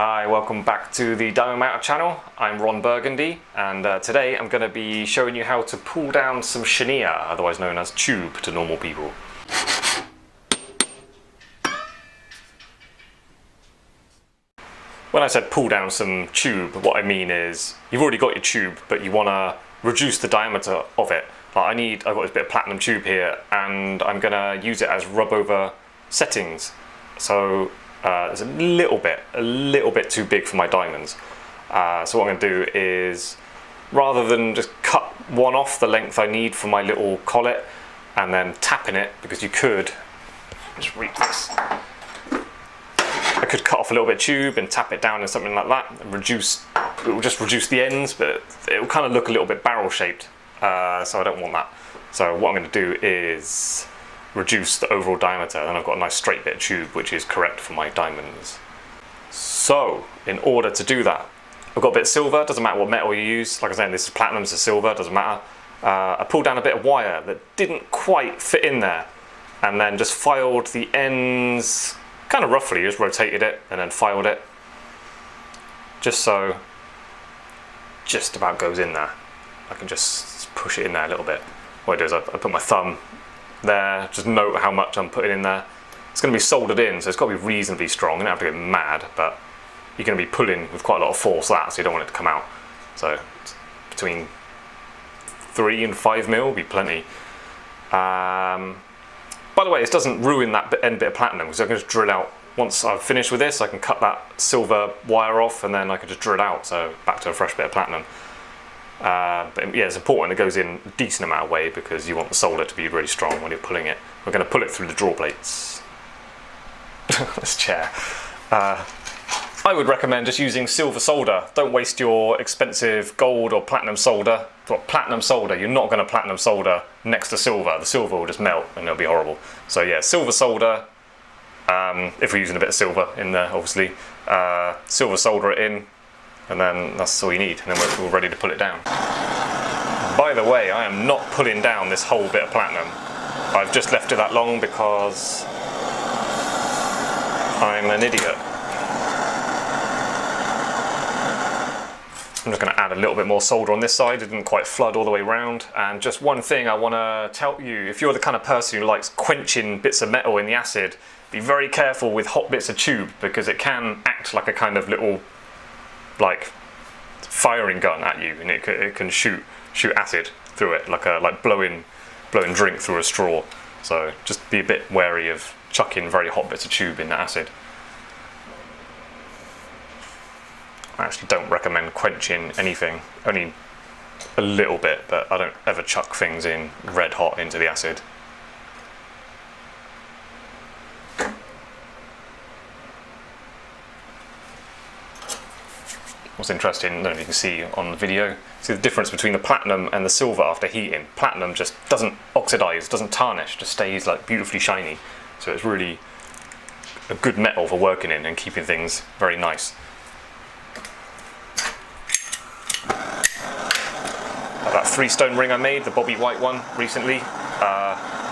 Hi, welcome back to the Diamond Matter channel. I'm Ron Burgundy, and today I'm going to be showing you how to pull down some chenier, otherwise known as tube to normal people. When I said pull down some tube, what I mean is you've already got your tube, but you want to reduce the diameter of it. I've got this bit of platinum tube here, and I'm going to use it as rub over settings. So it's a little bit too big for my diamonds. So what I'm going to do is, rather than just cut one off the length I need for my little collet and then tapping it, because you could just read this. I could cut off a little bit of tube and tap it down in something like that and it will just reduce the ends, but it will kind of look a little bit barrel shaped, so I don't want that. So what I'm going to do is reduce the overall diameter, and I've got a nice straight bit of tube which is correct for my diamonds. So in order to do that, I've got a bit of silver, doesn't matter what metal you use, like I said, this is platinum, this is silver, doesn't matter. I pulled down a bit of wire that didn't quite fit in there, and then just filed the ends kind of roughly, just rotated it and then filed it, just so just about goes in there. I can just push it in there a little bit. What I do is I put my thumb there, just note how much I'm putting in there. It's going to be soldered in, so it's got to be reasonably strong. You don't have to get mad, but you're going to be pulling with quite a lot of force, so you don't want it to come out. So between 3 and 5 mil will be plenty. By the way, this doesn't ruin that end bit of platinum, because I can just drill out. Once I've finished with this, I can cut that silver wire off, and then I can just drill out, so back to a fresh bit of platinum. But yeah, it's important it goes in a decent amount of weight, because you want the solder to be really strong when you're pulling it. We're going to pull it through the draw plates. This chair. I would recommend just using silver solder. Don't waste your expensive gold or platinum solder. For platinum solder, you're not going to platinum solder next to silver. The silver will just melt and it'll be horrible. So yeah, silver solder, if we're using a bit of silver in there, obviously. Silver solder it in, and then that's all you need, and then we're ready to pull it down. By the way, I am not pulling down this whole bit of platinum. I've just left it that long because I'm an idiot. I'm just going to add a little bit more solder on this side. It didn't quite flood all the way around. And just one thing I want to tell you, if you're the kind of person who likes quenching bits of metal in the acid, be very careful with hot bits of tube, because it can act like a kind of little like firing gun at you, and it can shoot acid through it, like blowing drink through a straw. So just be a bit wary of chucking very hot bits of tube in the acid. I actually don't recommend quenching anything, only a little bit, but I don't ever chuck things in red hot into the acid. What's interesting, I don't know if you can see on the video, see the difference between the platinum and the silver after heating. Platinum just doesn't oxidize, doesn't tarnish, just stays like beautifully shiny. So it's really a good metal for working in and keeping things very nice. That 3-stone ring I made, the Bobby White one, recently,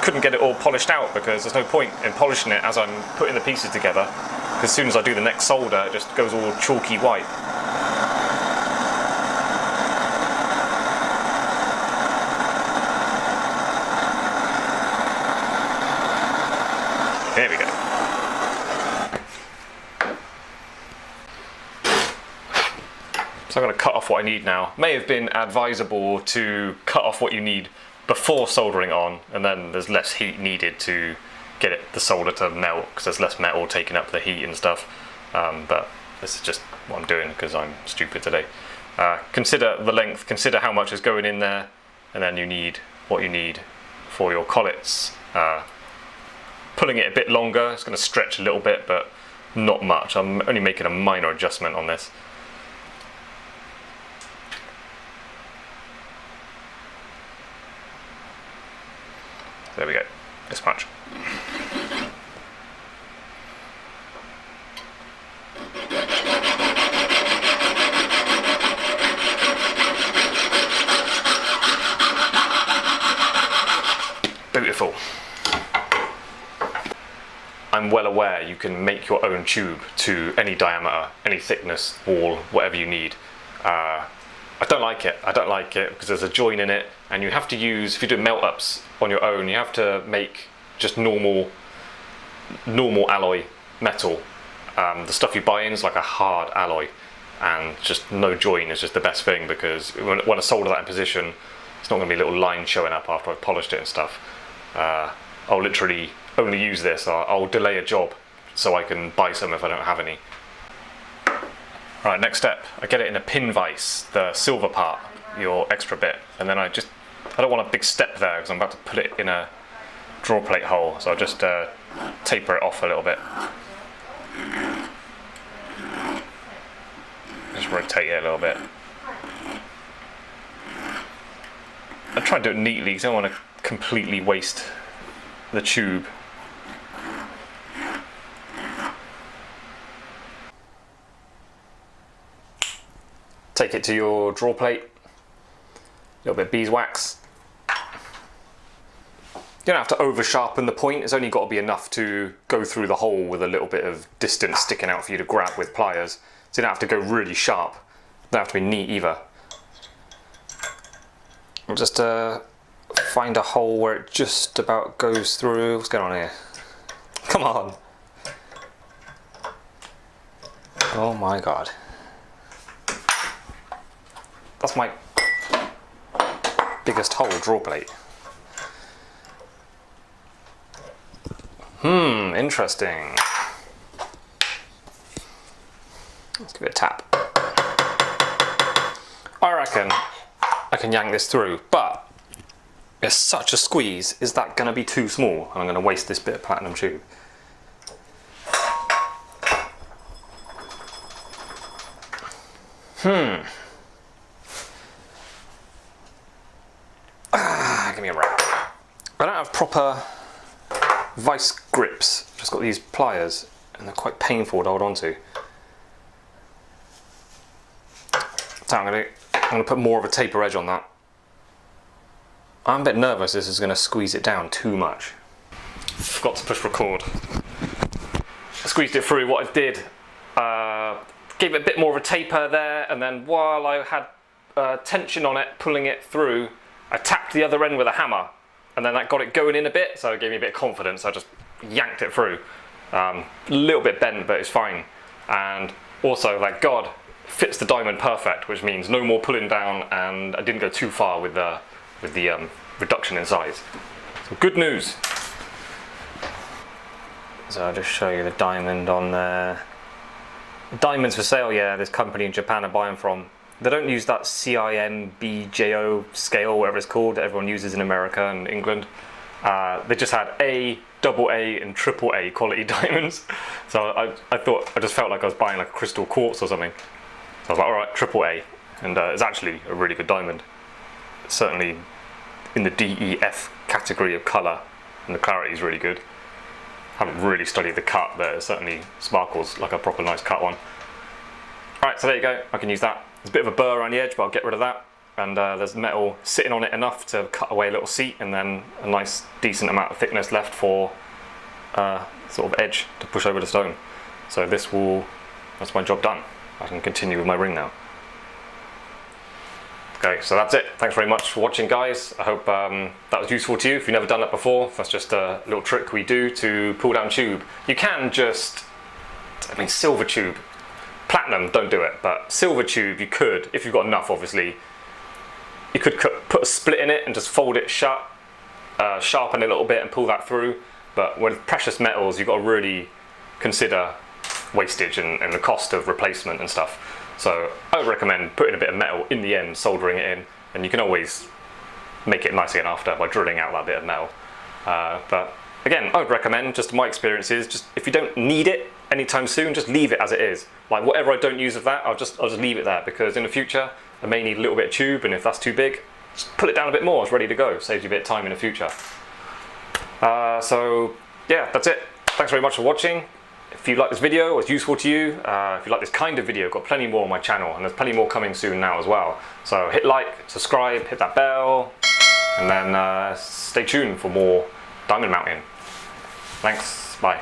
couldn't get it all polished out, because there's no point in polishing it as I'm putting the pieces together, because as soon as I do the next solder, it just goes all chalky white. There we go. So I'm going to cut off what I need now. May have been advisable to cut off what you need before soldering on, and then there's less heat needed to get the solder to melt, because there's less metal taking up the heat and stuff. But this is just what I'm doing because I'm stupid today. Consider the length, consider how much is going in there, and then you need what you need for your collets. Pulling it a bit longer, it's going to stretch a little bit, but not much. I'm only making a minor adjustment on this. There we go, this much. I'm well aware you can make your own tube to any diameter, any thickness, wall, whatever you need. I don't like it. I don't like it because there's a join in it, and you have to use, if you do melt-ups on your own, you have to make just normal alloy metal. The stuff you buy in is like a hard alloy, and just no join is just the best thing, because when I solder that in position, it's not going to be a little line showing up after I've polished it and stuff. I'll literally only use this. I'll delay a job so I can buy some if I don't have any. Right, next step, I get it in a pin vise, the silver part, your extra bit, and then I don't want a big step there because I'm about to put it in a draw plate hole, so I'll just taper it off a little bit. Just rotate it a little bit. I try and do it neatly because I don't want to completely waste the tube. Take it to your draw plate, a little bit of beeswax. You don't have to over sharpen the point, it's only got to be enough to go through the hole with a little bit of distance sticking out for you to grab with pliers. So you don't have to go really sharp, don't have to be neat either. I'll just find a hole where it just about goes through. What's going on here? Come on. Oh my god. That's my biggest hole draw plate. Interesting. Let's give it a tap. I reckon I can yank this through, but it's such a squeeze. Is that going to be too small? And I'm going to waste this bit of platinum tube. Give me a wrap. I don't have proper vice grips. I've just got these pliers, and they're quite painful to hold on to. So I'm going to put more of a taper edge on that. I'm a bit nervous this is going to squeeze it down too much. Forgot to push record. I squeezed it through. What I did, gave it a bit more of a taper there, and then while I had tension on it, pulling it through, I tapped the other end with a hammer, and then that got it going in a bit, so it gave me a bit of confidence. I just yanked it through. A little bit bent, but it's fine. And also, like God, fits the diamond perfect, which means no more pulling down, and I didn't go too far with the reduction in size. So good news. So I'll just show you the diamond on there. Diamonds for sale, yeah, this company in Japan I buy them from. They don't use that CIMBJO scale, whatever it's called, that everyone uses in America and England. They just had A, AA and AAA quality diamonds. So I just felt like I was buying like a crystal quartz or something. So I was like, alright, AAA. And it's actually a really good diamond. It's certainly in the DEF category of colour, and the clarity is really good. I haven't really studied the cut, but it certainly sparkles like a proper nice cut one. Alright, so there you go, I can use that. There's a bit of a burr around the edge, but I'll get rid of that. And there's metal sitting on it enough to cut away a little seat, and then a nice decent amount of thickness left for sort of edge to push over the stone. So that's my job done. I can continue with my ring now. Okay, so that's it. Thanks very much for watching, guys. I hope that was useful to you. If you've never done that before, that's just a little trick we do to pull down tube. You can just, silver tube. Platinum, don't do it, but silver tube you could, if you've got enough obviously. You could put a split in it and just fold it shut, sharpen it a little bit and pull that through. But with precious metals, you've got to really consider wastage and the cost of replacement and stuff. So I would recommend putting a bit of metal in the end, soldering it in, and you can always make it nice again after by drilling out that bit of metal. But again, I would recommend, just my experiences, just if you don't need it anytime soon, just leave it as it is. Like whatever I don't use of that, I'll just leave it there, because in the future I may need a little bit of tube, and if that's too big, just pull it down a bit more, it's ready to go, saves you a bit of time in the future. So yeah, that's it. Thanks very much for watching. If you like this video, or it's useful to you, if you like this kind of video, I've got plenty more on my channel, and there's plenty more coming soon now as well. So hit like, subscribe, hit that bell, and then stay tuned for more diamond mounting. Thanks, bye.